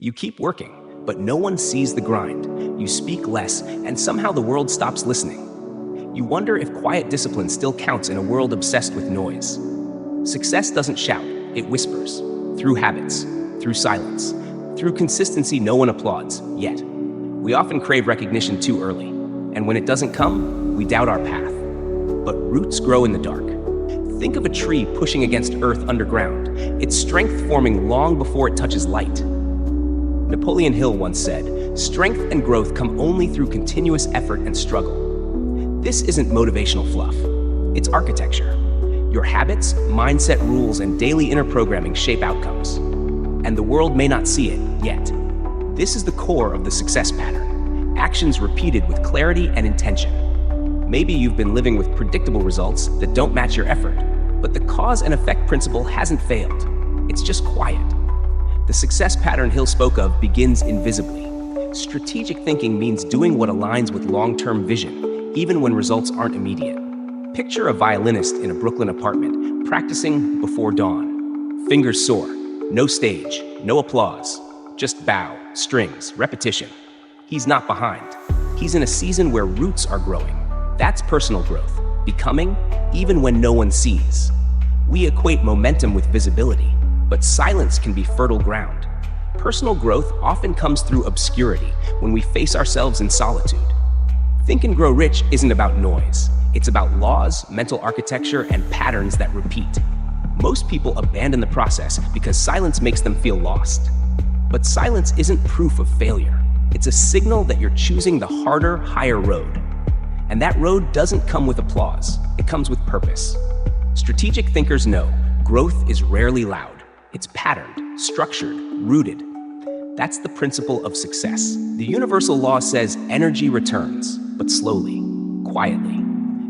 You keep working, but no one sees the grind. You speak less, and somehow the world stops listening. You wonder if quiet discipline still counts in a world obsessed with noise. Success doesn't shout, it whispers. Through habits, through silence, through consistency no one applauds, yet. We often crave recognition too early, and when it doesn't come, we doubt our path. But roots grow in the dark. Think of a tree pushing against earth underground, its strength forming long before it touches light. Napoleon Hill once said, "Strength and growth come only through continuous effort and struggle." This isn't motivational fluff. It's architecture. Your habits, mindset rules, and daily inner programming shape outcomes. And the world may not see it yet. This is the core of the success pattern. Actions repeated with clarity and intention. Maybe you've been living with predictable results that don't match your effort, but the cause and effect principle hasn't failed. It's just quiet. The success pattern Hill spoke of begins invisibly. Strategic thinking means doing what aligns with long-term vision, even when results aren't immediate. Picture a violinist in a Brooklyn apartment, practicing before dawn. Fingers sore, no stage, no applause, just bow, strings, repetition. He's not behind. He's in a season where roots are growing. That's personal growth, becoming even when no one sees. We equate momentum with visibility, but silence can be fertile ground. Personal growth often comes through obscurity when we face ourselves in solitude. Think and Grow Rich isn't about noise. It's about laws, mental architecture, and patterns that repeat. Most people abandon the process because silence makes them feel lost. But silence isn't proof of failure. It's a signal that you're choosing the harder, higher road. And that road doesn't come with applause. It comes with purpose. Strategic thinkers know growth is rarely loud. It's patterned, structured, rooted. That's the principle of success. The universal law says energy returns, but slowly, quietly.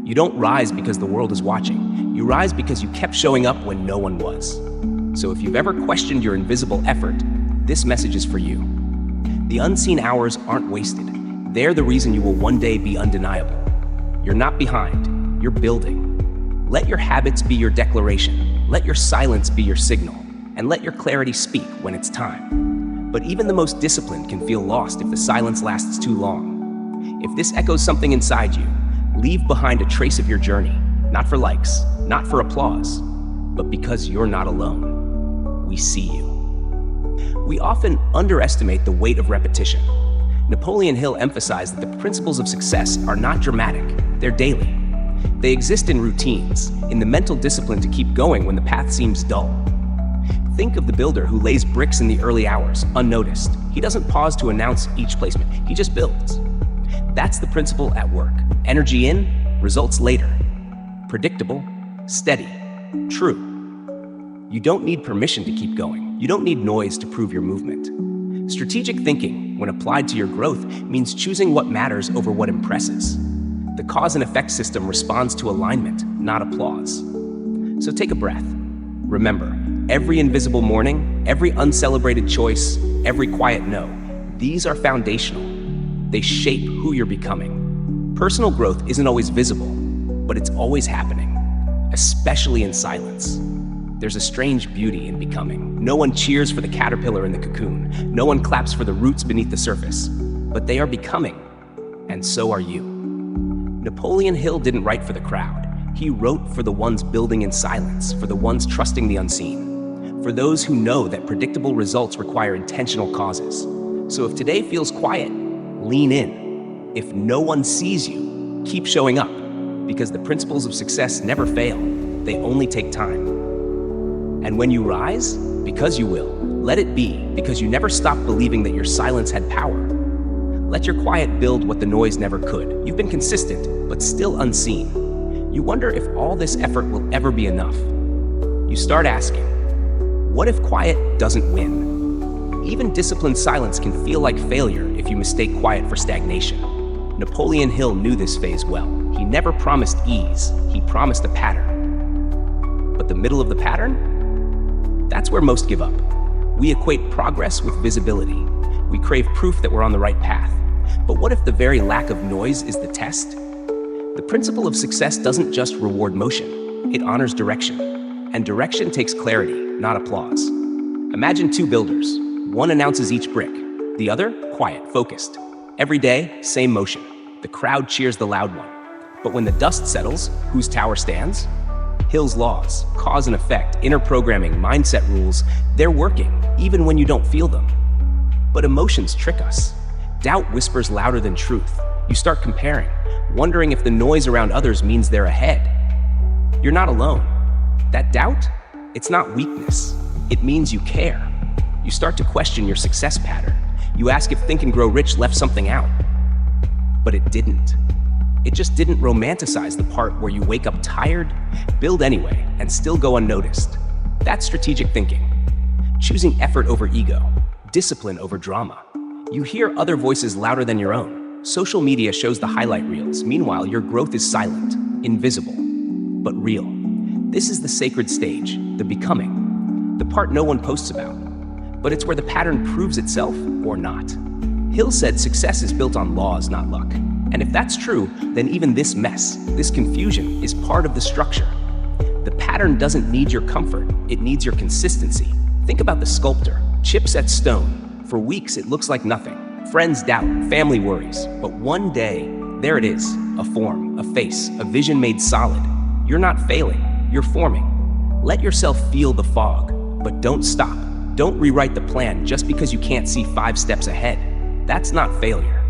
You don't rise because the world is watching. You rise because you kept showing up when no one was. So if you've ever questioned your invisible effort, this message is for you. The unseen hours aren't wasted. They're the reason you will one day be undeniable. You're not behind, you're building. Let your habits be your declaration. Let your silence be your signal. And let your clarity speak when it's time. But even the most disciplined can feel lost if the silence lasts too long. If this echoes something inside you, leave behind a trace of your journey, not for likes, not for applause, but because you're not alone. We see you. We often underestimate the weight of repetition. Napoleon Hill emphasized that the principles of success are not dramatic, they're daily. They exist in routines, in the mental discipline to keep going when the path seems dull. Think of the builder who lays bricks in the early hours, unnoticed. He doesn't pause to announce each placement, he just builds. That's the principle at work. Energy in, results later. Predictable, steady, true. You don't need permission to keep going. You don't need noise to prove your movement. Strategic thinking, when applied to your growth, means choosing what matters over what impresses. The cause and effect system responds to alignment, not applause. So take a breath. Remember, every invisible morning, every uncelebrated choice, every quiet no, these are foundational. They shape who you're becoming. Personal growth isn't always visible, but it's always happening, especially in silence. There's a strange beauty in becoming. No one cheers for the caterpillar in the cocoon. No one claps for the roots beneath the surface, but they are becoming, and so are you. Napoleon Hill didn't write for the crowd. He wrote for the ones building in silence, for the ones trusting the unseen, for those who know that predictable results require intentional causes. So if today feels quiet, lean in. If no one sees you, keep showing up, because the principles of success never fail. They only take time. And when you rise, because you will, let it be, because you never stopped believing that your silence had power. Let your quiet build what the noise never could. You've been consistent, but still unseen. You wonder if all this effort will ever be enough. You start asking, what if quiet doesn't win? Even disciplined silence can feel like failure if you mistake quiet for stagnation. Napoleon Hill knew this phase well. He never promised ease, he promised a pattern. But the middle of the pattern? That's where most give up. We equate progress with visibility. We crave proof that we're on the right path. But what if the very lack of noise is the test? The principle of success doesn't just reward motion, it honors direction. And direction takes clarity, not applause. Imagine two builders. One announces each brick, the other, quiet, focused. Every day, same motion. The crowd cheers the loud one. But when the dust settles, whose tower stands? Hill's laws, cause and effect, inner programming, mindset rules, they're working, even when you don't feel them. But emotions trick us. Doubt whispers louder than truth. You start comparing, wondering if the noise around others means they're ahead. You're not alone. That doubt, it's not weakness. It means you care. You start to question your success pattern. You ask if Think and Grow Rich left something out. But it didn't. It just didn't romanticize the part where you wake up tired, build anyway, and still go unnoticed. That's strategic thinking. Choosing effort over ego, discipline over drama. You hear other voices louder than your own. Social media shows the highlight reels. Meanwhile, your growth is silent, invisible, but real. This is the sacred stage, the becoming, the part no one posts about. But it's where the pattern proves itself or not. Hill said success is built on laws, not luck. And if that's true, then even this mess, this confusion, is part of the structure. The pattern doesn't need your comfort, it needs your consistency. Think about the sculptor, chips at stone. For weeks, it looks like nothing. Friends doubt, family worries. But one day, there it is, a form, a face, a vision made solid. You're not failing, you're forming. Let yourself feel the fog, but don't stop. Don't rewrite the plan just because you can't see 5 steps ahead. That's not failure,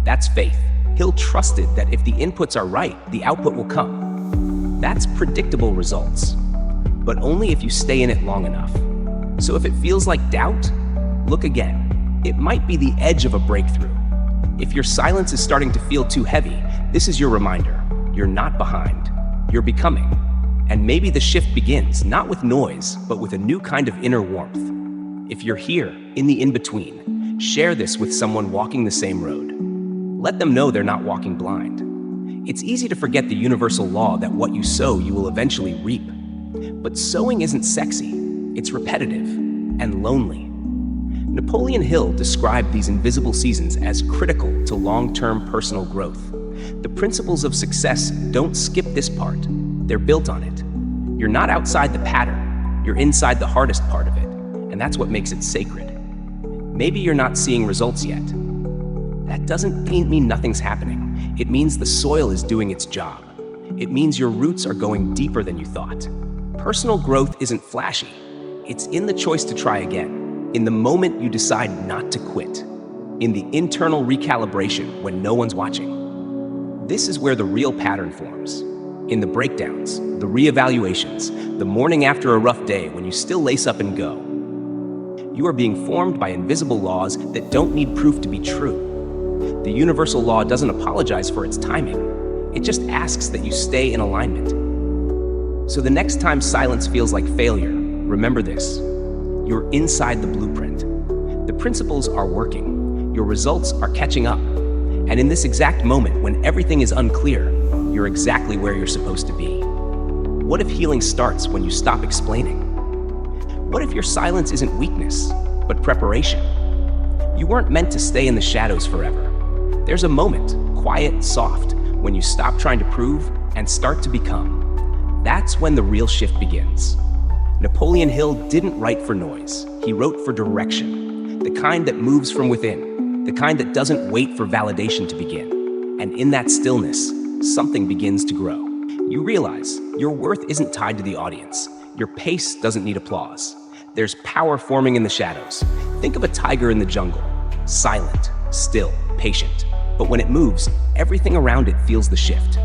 that's faith. Hill trusted that if the inputs are right, the output will come. That's predictable results, but only if you stay in it long enough. So if it feels like doubt, look again. It might be the edge of a breakthrough. If your silence is starting to feel too heavy, this is your reminder. You're not behind, you're becoming. And maybe the shift begins, not with noise, but with a new kind of inner warmth. If you're here, in the in-between, share this with someone walking the same road. Let them know they're not walking blind. It's easy to forget the universal law that what you sow, you will eventually reap. But sowing isn't sexy, it's repetitive and lonely. Napoleon Hill described these invisible seasons as critical to long-term personal growth. The principles of success don't skip this part, they're built on it. You're not outside the pattern, you're inside the hardest part of it, and that's what makes it sacred. Maybe you're not seeing results yet. That doesn't mean nothing's happening. It means the soil is doing its job. It means your roots are going deeper than you thought. Personal growth isn't flashy. It's in the choice to try again, in the moment you decide not to quit, in the internal recalibration when no one's watching. This is where the real pattern forms. In the breakdowns, the reevaluations, the morning after a rough day when you still lace up and go. You are being formed by invisible laws that don't need proof to be true. The universal law doesn't apologize for its timing. It just asks that you stay in alignment. So the next time silence feels like failure, remember this. You're inside the blueprint. The principles are working. Your results are catching up. And in this exact moment, when everything is unclear, you're exactly where you're supposed to be. What if healing starts when you stop explaining? What if your silence isn't weakness, but preparation? You weren't meant to stay in the shadows forever. There's a moment, quiet, soft, when you stop trying to prove and start to become. That's when the real shift begins. Napoleon Hill didn't write for noise. He wrote for direction, the kind that moves from within, the kind that doesn't wait for validation to begin. And in that stillness, something begins to grow. You realize your worth isn't tied to the audience. Your pace doesn't need applause. There's power forming in the shadows. Think of a tiger in the jungle, silent, still, patient. But when it moves, everything around it feels the shift.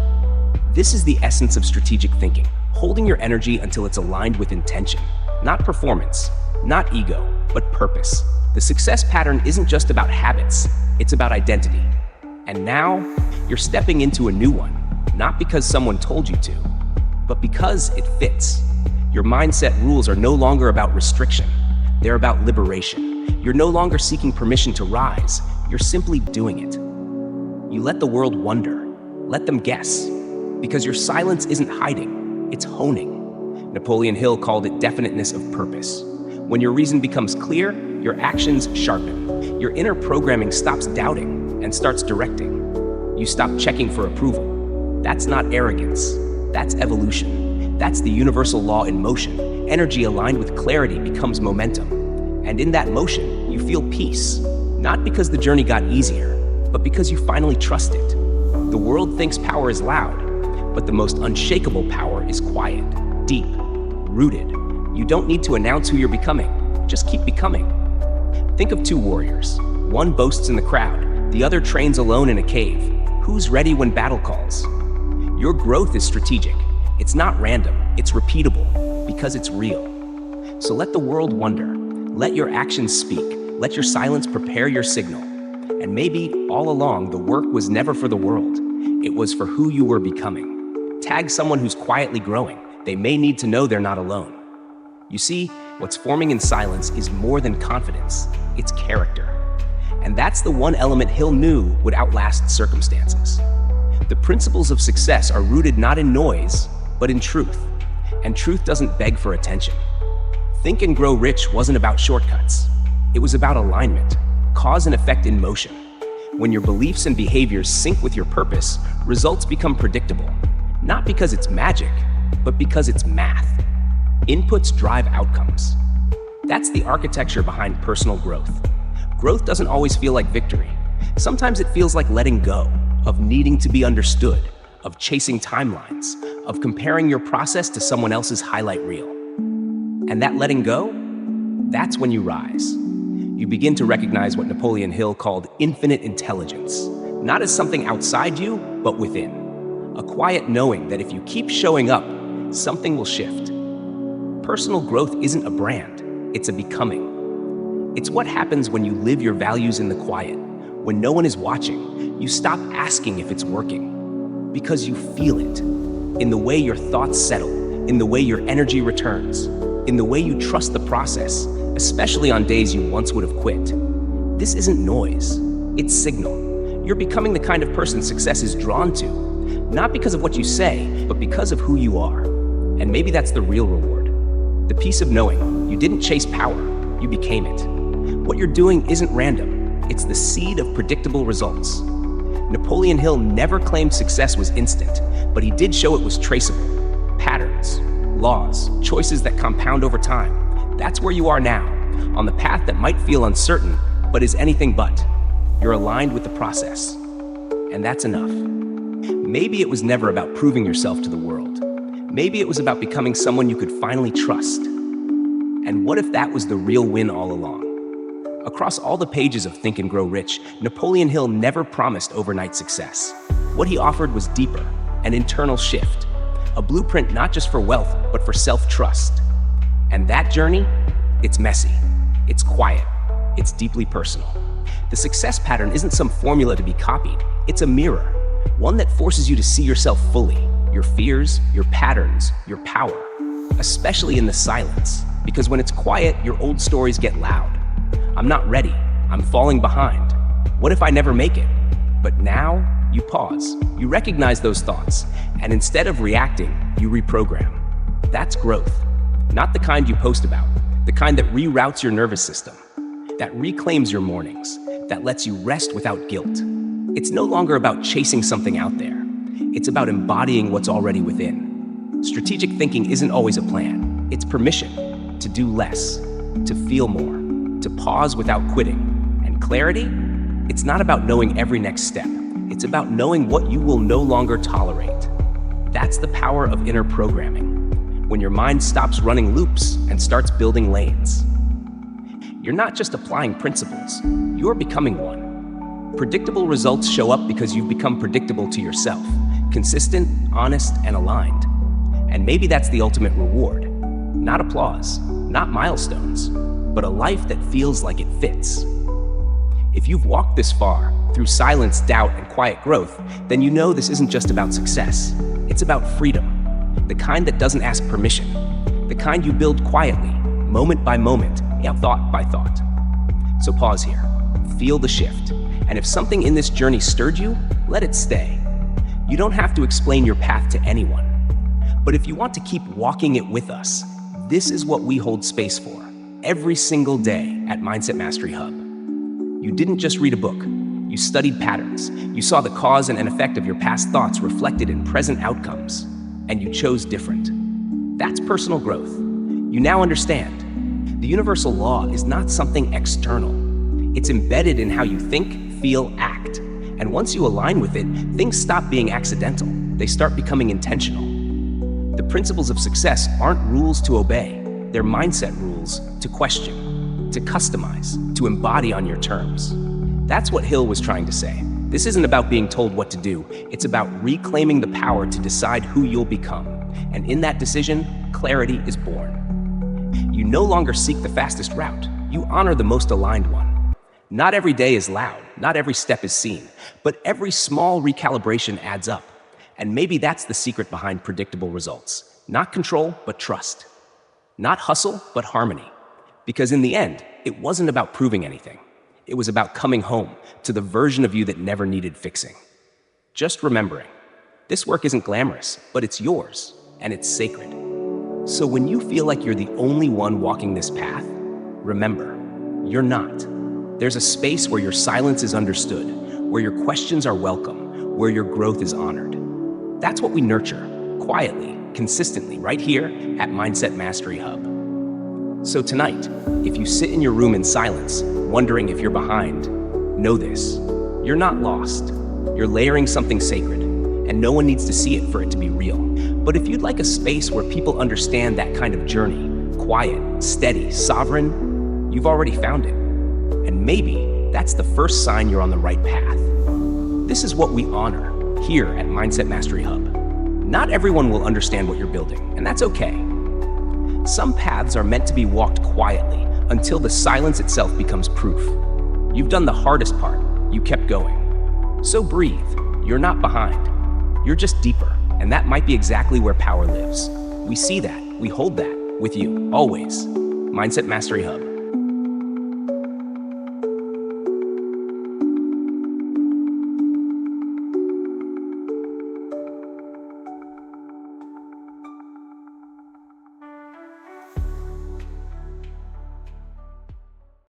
This is the essence of strategic thinking, holding your energy until it's aligned with intention. Not performance, not ego, but purpose. The success pattern isn't just about habits, it's about identity. And now, you're stepping into a new one, not because someone told you to, but because it fits. Your mindset rules are no longer about restriction, they're about liberation. You're no longer seeking permission to rise, you're simply doing it. You let the world wonder, let them guess, because your silence isn't hiding, it's honing. Napoleon Hill called it definiteness of purpose. When your reason becomes clear, your actions sharpen. Your inner programming stops doubting and starts directing. You stop checking for approval. That's not arrogance, that's evolution. That's the universal law in motion. Energy aligned with clarity becomes momentum. And in that motion, You feel peace, not because the journey got easier, but because you finally trust it. The world thinks power is loud, but the most unshakable power is quiet, deep, rooted. You don't need to announce who you're becoming, just keep becoming. Think of two warriors. One boasts in the crowd, the other trains alone in a cave. Who's ready when battle calls? Your growth is strategic. It's not random, it's repeatable, because it's real. So let the world wonder. Let your actions speak. Let your silence prepare your signal. And maybe, all along, the work was never for the world. It was for who you were becoming. Tag someone who's quietly growing. They may need to know they're not alone. You see, what's forming in silence is more than confidence. It's character. And that's the one element Hill knew would outlast circumstances. The principles of success are rooted not in noise, but in truth. And truth doesn't beg for attention. Think and Grow Rich wasn't about shortcuts. It was about alignment, cause and effect in motion. When your beliefs and behaviors sync with your purpose, results become predictable. Not because it's magic, but because it's math. Inputs drive outcomes. That's the architecture behind personal growth. Growth doesn't always feel like victory. Sometimes it feels like letting go, of needing to be understood, of chasing timelines, of comparing your process to someone else's highlight reel. And that letting go, that's when you rise. You begin to recognize what Napoleon Hill called infinite intelligence, not as something outside you, but within. A quiet knowing that if you keep showing up, something will shift. Personal growth isn't a brand, it's a becoming. It's what happens when you live your values in the quiet. When no one is watching, you stop asking if it's working, because you feel it, in the way your thoughts settle, in the way your energy returns, in the way you trust the process, especially on days you once would have quit. This isn't noise, it's signal. You're becoming the kind of person success is drawn to, not because of what you say, but because of who you are. And maybe that's the real reward. The peace of knowing you didn't chase power, you became it. What you're doing isn't random, it's the seed of predictable results. Napoleon Hill never claimed success was instant, but he did show it was traceable. Patterns, laws, choices that compound over time. That's where you are now, on the path that might feel uncertain, but is anything but. You're aligned with the process. And that's enough. Maybe it was never about proving yourself to the world. Maybe it was about becoming someone you could finally trust. And what if that was the real win all along? Across all the pages of Think and Grow Rich, Napoleon Hill never promised overnight success. What he offered was deeper, an internal shift, a blueprint not just for wealth, but for self-trust. And that journey, it's messy, it's quiet, it's deeply personal. The success pattern isn't some formula to be copied, it's a mirror, one that forces you to see yourself fully, your fears, your patterns, your power, especially in the silence, because when it's quiet, your old stories get loud. I'm not ready, I'm falling behind. What if I never make it? But now, you pause, you recognize those thoughts, and instead of reacting, you reprogram. That's growth. Not the kind you post about, the kind that reroutes your nervous system, that reclaims your mornings, that lets you rest without guilt. It's no longer about chasing something out there. It's about embodying what's already within. Strategic thinking isn't always a plan. It's permission to do less, to feel more, to pause without quitting. And clarity? It's not about knowing every next step. It's about knowing what you will no longer tolerate. That's the power of inner programming. When your mind stops running loops and starts building lanes. You're not just applying principles, you're becoming one. Predictable results show up because you've become predictable to yourself, consistent, honest, and aligned. And maybe that's the ultimate reward. Not applause, not milestones, but a life that feels like it fits. If you've walked this far, through silence, doubt, and quiet growth, then you know this isn't just about success. It's about freedom, the kind that doesn't ask permission, the kind you build quietly, moment by moment, thought by thought. So pause here, feel the shift, and if something in this journey stirred you, let it stay. You don't have to explain your path to anyone. But if you want to keep walking it with us, this is what we hold space for, every single day at Mindset Mastery Hub. You didn't just read a book. You studied patterns. You saw the cause and effect of your past thoughts reflected in present outcomes, and you chose different. That's personal growth. You now understand. The universal law is not something external. It's embedded in how you think, feel, act. And once you align with it, things stop being accidental. They start becoming intentional. The principles of success aren't rules to obey. They're mindset rules to question, to customize, to embody on your terms. That's what Hill was trying to say. This isn't about being told what to do. It's about reclaiming the power to decide who you'll become. And in that decision, clarity is born. You no longer seek the fastest route. You honor the most aligned one. Not every day is loud. Not every step is seen. But every small recalibration adds up. And maybe that's the secret behind predictable results. Not control, but trust. Not hustle, but harmony. Because in the end, it wasn't about proving anything. It was about coming home to the version of you that never needed fixing. Just remembering, this work isn't glamorous, but it's yours, and it's sacred. So when you feel like you're the only one walking this path, remember, you're not. There's a space where your silence is understood, where your questions are welcome, where your growth is honored. That's what we nurture, quietly, consistently, right here at Mindset Mastery Hub. So tonight, if you sit in your room in silence, wondering if you're behind, know this: you're not lost. You're layering something sacred, and no one needs to see it for it to be real. But if you'd like a space where people understand that kind of journey, quiet, steady, sovereign, you've already found it. And maybe that's the first sign you're on the right path. This is what we honor here at Mindset Mastery Hub. Not everyone will understand what you're building, and that's okay. Some paths are meant to be walked quietly until the silence itself becomes proof. You've done the hardest part. You kept going. So breathe. You're not behind. You're just deeper, and that might be exactly where power lives. We see that. We hold that with you, always. Mindset Mastery Hub.